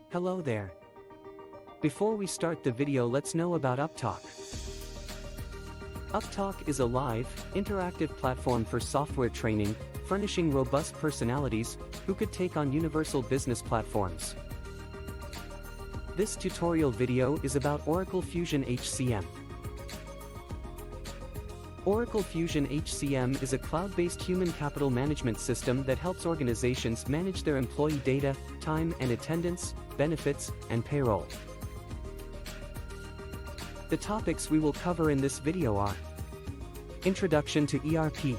Hello there. Before we start the video, let's know about Upptalk. Upptalk is a live, interactive platform for software training, furnishing robust personalities who could take on universal business platforms. This tutorial video is about Oracle Fusion HCM. Oracle Fusion HCM is a cloud-based human capital management system that helps organizations manage their employee data, time and attendance, benefits, and payroll. The topics we will cover in this video are: Introduction to ERP.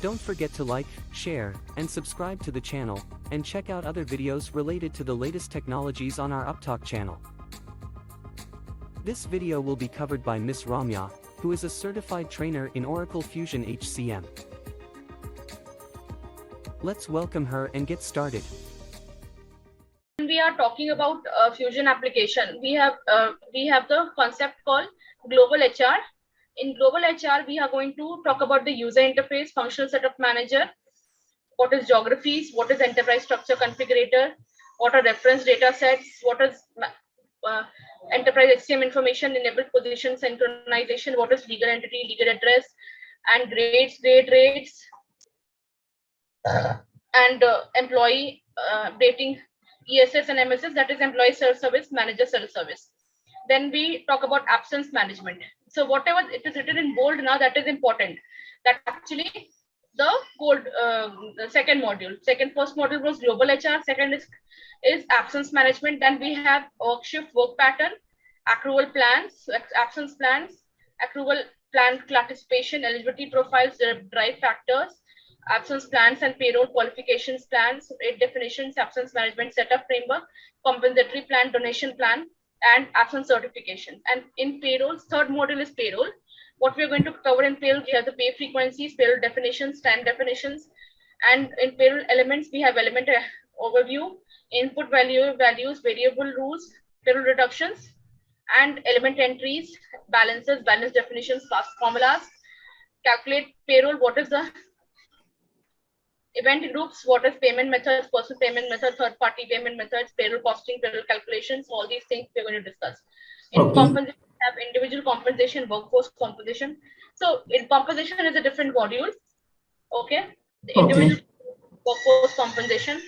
Don't forget to like, share, and subscribe to the channel, and check out other videos related to the latest technologies on our Upptalk channel. This video will be covered by Ms. Ramya, who is a certified trainer in Oracle Fusion HCM. Let's welcome her and get started. When we are talking about Fusion application, we have the concept called Global HR. In Global HR, we are going to talk about the user interface, functional setup manager, what is geographies, what is enterprise structure configurator, what are reference data sets, what is enterprise HCM information, enabled position synchronization, what is legal entity, legal address, and grades, grade rates, and employee updating ESS and MSS, that is employee self-service, manager self-service. Then we talk about absence management. So whatever it is written in bold now, that is important. That actually the bold, the second module. First module was global HR. Second is absence management. Then we have work shift, work pattern, accrual plans, absence plans, accrual plan participation, eligibility profiles, drive factors, absence plans and payroll qualifications plans, rate definitions, absence management setup framework, compensatory plan, donation plan, and absence certification. And in payrolls, third module is payroll. What we are going to cover in payroll, we have the pay frequencies, payroll definitions, time definitions, and in payroll elements, we have element overview, input values, variable rules, payroll reductions, and element entries, balances, balance definitions, past formulas, calculate payroll, what is the event groups, what is payment methods, personal payment method, third-party payment methods, payroll costing, payroll calculations, all these things we're going to discuss. In compensation, we have individual compensation, workforce compensation. So in compensation is a different module. Okay. The individual workforce compensation.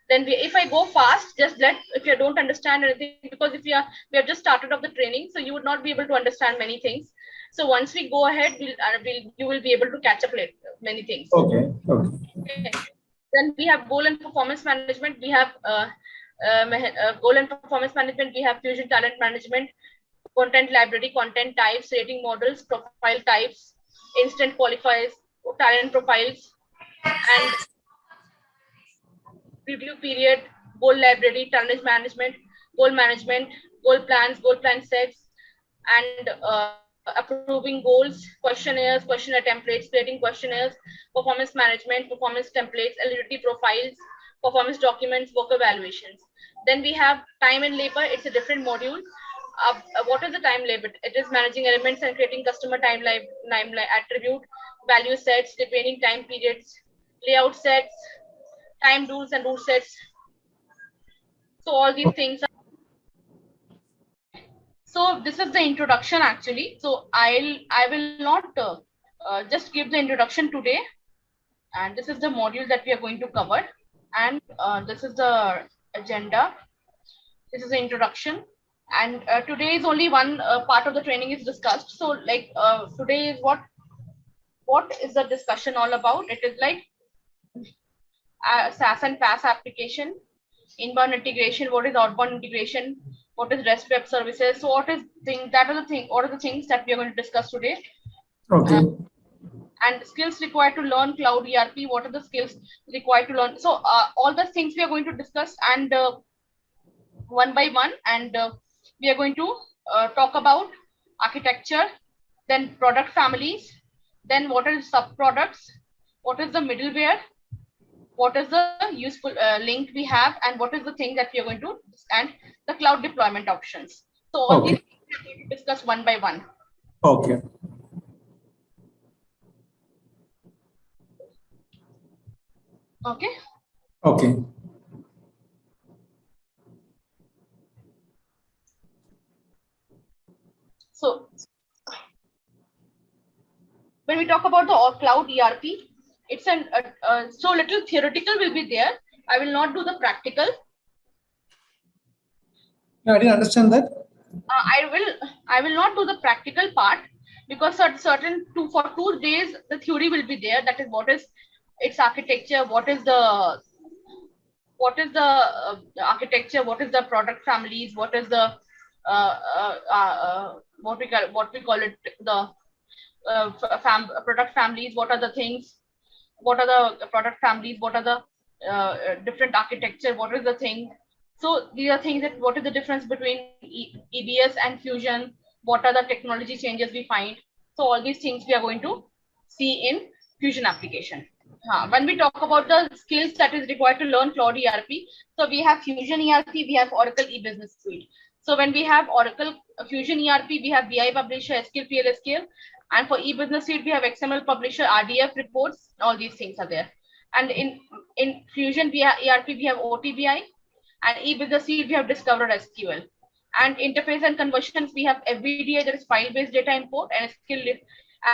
Then if I go fast, just if you don't understand anything, because we have just started off the training, so you would not be able to understand many things. So once we go ahead, you will be able to catch up many things. Okay. Then we have goal and performance management. We have goal and performance management. We have Fusion talent management, content library, content types, rating models, profile types, instant qualifiers, talent profiles, and review period, goal library, talent management, goal plan sets, and approving goals, questionnaires, questionnaire templates, creating questionnaires, performance management, performance templates, eligibility profiles, performance documents, work evaluations. Then we have time and labor. It's a different module. What is the time labor? It is managing elements and creating customer timeline attribute, value sets, defining time periods, layout sets, time rules and rule sets. So all these things are. So this is the introduction actually. So I will not just give the introduction today, and this is the module that we are going to cover, and this is the agenda. This is the introduction, and today is only one part of the training is discussed. So like today is what is the discussion all about? It is like SaaS and PaaS application, inbound integration, what is outbound integration, what is REST web services. So what are the things that we are going to discuss today. Okay. And skills required to learn cloud ERP, what are the skills required to learn. So all the things we are going to discuss, and one by one, and we are going to talk about architecture, then product families, then what are sub products, what is the middleware, what is the useful link we have, and what is the thing that we are going to, and the cloud deployment options. So all these things we are going to discuss one by one. Okay. Okay. Okay. When we talk about the cloud ERP, it's so little theoretical will be there. I will not do the practical. No, I didn't understand that. I will not do the practical part because for 2 days the theory will be there. That is what is its architecture, what is the architecture, what is the product families, what is the what we call it, the product families, what are the things, what are the product families, what are the different architecture, what is the thing. So these are things that what is the difference between EBS and Fusion, what are the technology changes we find. So all these things we are going to see in Fusion application. When we talk about the skills that is required to learn cloud ERP, so we have Fusion ERP, we have Oracle e-business suite. So when we have Oracle Fusion ERP, we have BI Publisher, SQL, PLSQL, and for e-business suite, we have XML Publisher, RDF reports. All these things are there. And in Fusion ERP, we have OTBI, and e-business suite, we have Discover SQL. And interface and conversions, we have FBDI, that is file-based data import, and SQL.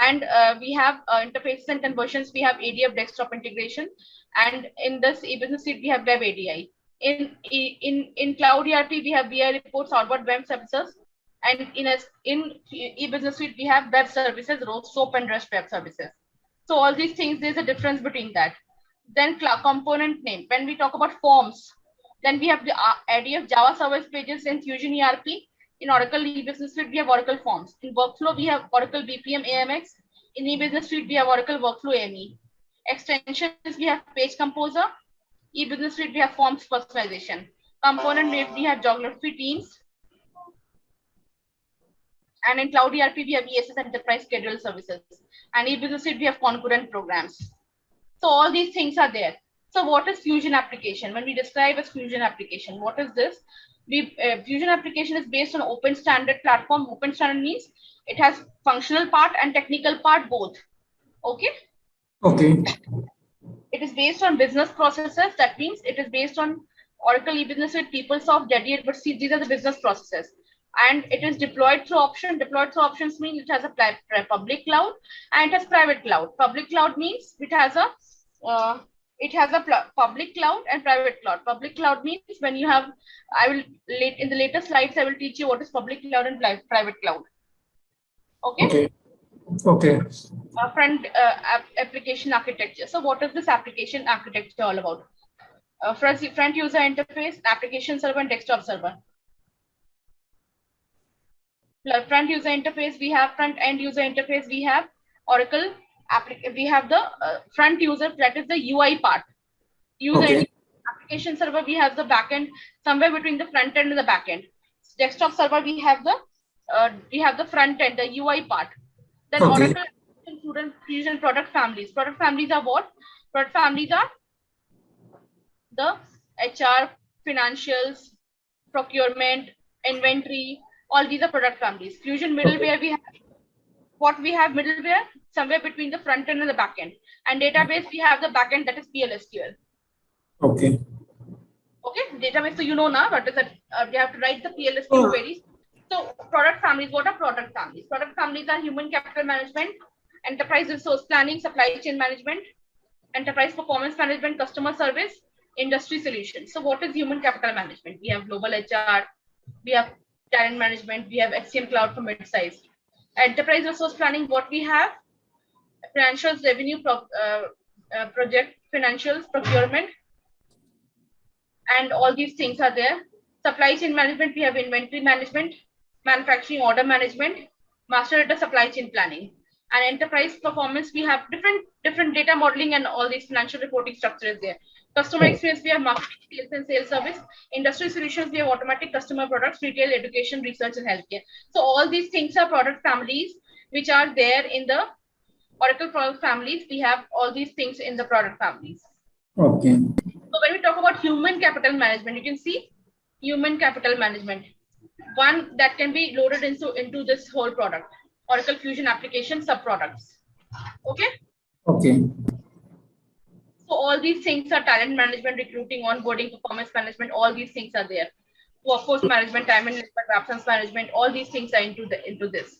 And we have interfaces and conversions, we have ADF desktop integration. And in this e-business suite, we have Web ADI. In Cloud ERP, we have BI reports, outward web services. And in e-business suite, we have web services, SOAP and REST web services. So all these things, there's a difference between that. Then component name. When we talk about forms, then we have the ADF Java service pages in Fusion ERP. In Oracle e-business suite, we have Oracle Forms. In workflow, we have Oracle BPM AMX. In e-business suite, we have Oracle Workflow AME. Extensions, we have Page Composer. E-business suite, we have Forms Personalization. Component name, we have Geography Teams. And in Cloud ERP, we have ESS Enterprise Schedule Services. And e-business suite, we have concurrent programs. So all these things are there. So what is Fusion application? When we describe as Fusion application, what is this? Fusion application is based on open standard platform. Open standard means it has functional part and technical part both. Okay. Okay. It is based on business processes. That means it is based on Oracle e-business suite, PeopleSoft, Dediate, but see, these are the business processes. And it is deployed through option. Deployed through options means it has a public cloud and it has private cloud. Public cloud means it has a public cloud and private cloud. Public cloud means when you have, in the later slides, I will teach you what is public cloud and private cloud. Okay. Okay. Application architecture. So what is this application architecture all about? Front user interface, application server, and desktop server. Front user interface, we have front end user interface, we have Oracle we have the front user, that is the UI part. Application server, we have the backend somewhere between the front end and the backend. Desktop server, we have the front end, the UI part. Then Oracle Fusion product families. Product families are what? Product families are the HR, financials, procurement, inventory. All these are product families. Fusion middleware, we have middleware somewhere between the front end and the back end. And database, we have the back end, that is PLSQL. Okay. Okay, database, so you know now what is that? We have to write the PLSQL queries. So product families, what are product families? Product families are human capital management, enterprise resource planning, supply chain management, enterprise performance management, customer service, industry solutions. So what is human capital management? We have global HR, we have talent management, we have HCM cloud for mid-size. Enterprise resource planning, what we have? Financials, revenue, project, financials, procurement, and all these things are there. Supply chain management, we have inventory management, manufacturing order management, master data supply chain planning. And enterprise performance, we have different data modeling and all these financial reporting structures there. Customer experience, we have marketing, sales and sales service. Industry solutions, we have automatic customer products, retail, education, research, and healthcare. So all these things are product families which are there in the Oracle product families. We have all these things in the product families. Okay. So when we talk about human capital management, you can see human capital management, one that can be loaded into this whole product, Oracle Fusion application subproducts. Okay. Okay. So all these things are talent management, recruiting, onboarding, performance management. All these things are there. Workforce management, time and absence management. All these things are into this.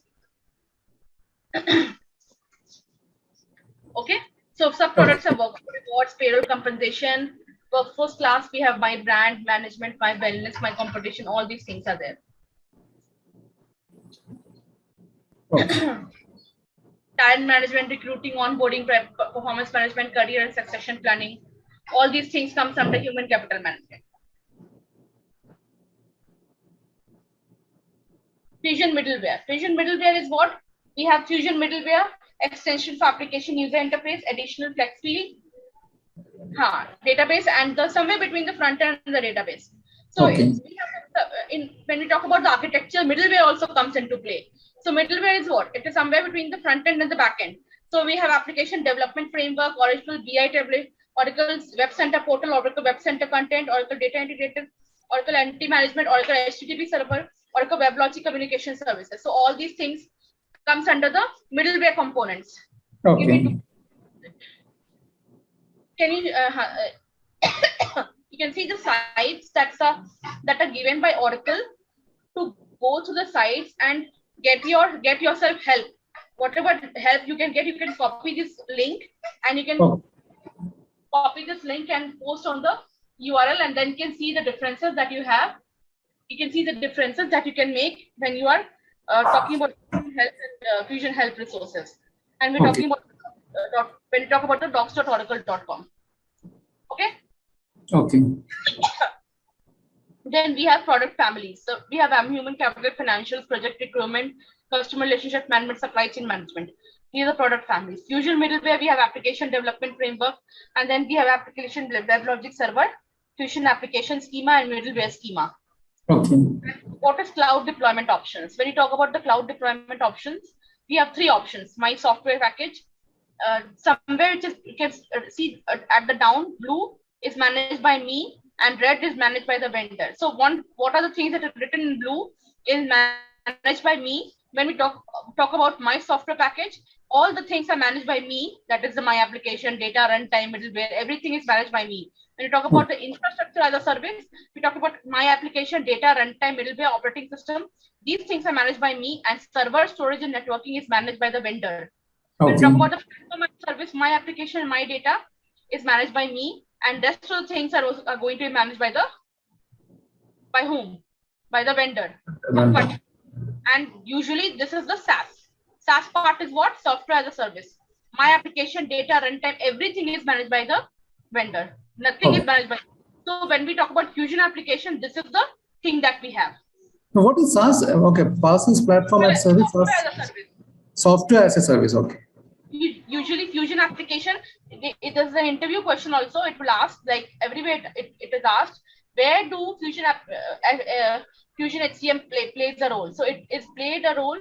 Okay. So sub-products are workforce rewards, payroll compensation, workforce class. We have my brand management, my wellness, my competition. All these things are there. Okay. Talent management, recruiting, onboarding, performance management, career and succession planning. All these things comes under human capital management. Fusion middleware. Fusion middleware is what? We have Fusion middleware, extension for application user interface, additional flex field, database, and the somewhere between the front end and the database. So Okay. when we talk about the architecture, middleware also comes into play. So middleware is what? It is somewhere between the front end and the back end. So we have application development framework, Oracle BI tablet, Oracle's Web Center portal, Oracle Web Center content, Oracle data integrator, Oracle entity management, Oracle HTTP server, Oracle WebLogic communication services. So all these things comes under the middleware components. Okay. Can you you can see the sites that are given by Oracle to go to the sites and get yourself help. Whatever help you can get, you can copy this link and you can copy this link and post on the URL, and then you can see the differences that you have. You can see the differences that you can make when you are talking about health and Fusion Health resources. And we're talking about when you talk about the docs.oracle.com. Okay. Okay. Then we have product families. So we have human capital, financials, project procurement, customer relationship management, supply chain management. These are the product families. Fusion middleware, we have application development framework, and then we have application WebLogic server, Fusion application schema, and middleware schema. Okay. What is cloud deployment options? When you talk about the cloud deployment options, we have three options. My software package, somewhere which is, you can see at the down, blue is managed by me and red is managed by the vendor. So what are the things that are written in blue is managed by me. When we talk about my software package, all the things are managed by me. That is my application, data, runtime, middleware, everything is managed by me. When you talk about the infrastructure as a service, we talk about my application, data, runtime, middleware, operating system. These things are managed by me, and server, storage, and networking is managed by the vendor. When you talk about the platform as a service, my application and my data is managed by me, and rest of the things are going to be managed by whom? By the vendor. And usually this is the SaaS. SaaS part is what? Software as a service. My application, data, runtime, everything is managed by the vendor. Nothing is managed by. So when we talk about Fusion application, this is the thing that we have. Now, what is SaaS? Okay, SaaS is platform as service. Software as a service. Software as a service. Okay. Usually Fusion application, it is an interview question also. It will ask, like everywhere it is asked, where do Fusion HCM plays a role? So it is played a role,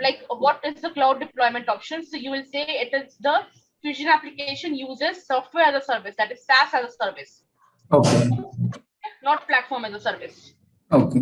like what is the cloud deployment option? So you will say it is the Fusion application uses software as a service, that is SaaS as a service. Okay. Not platform as a service. Okay.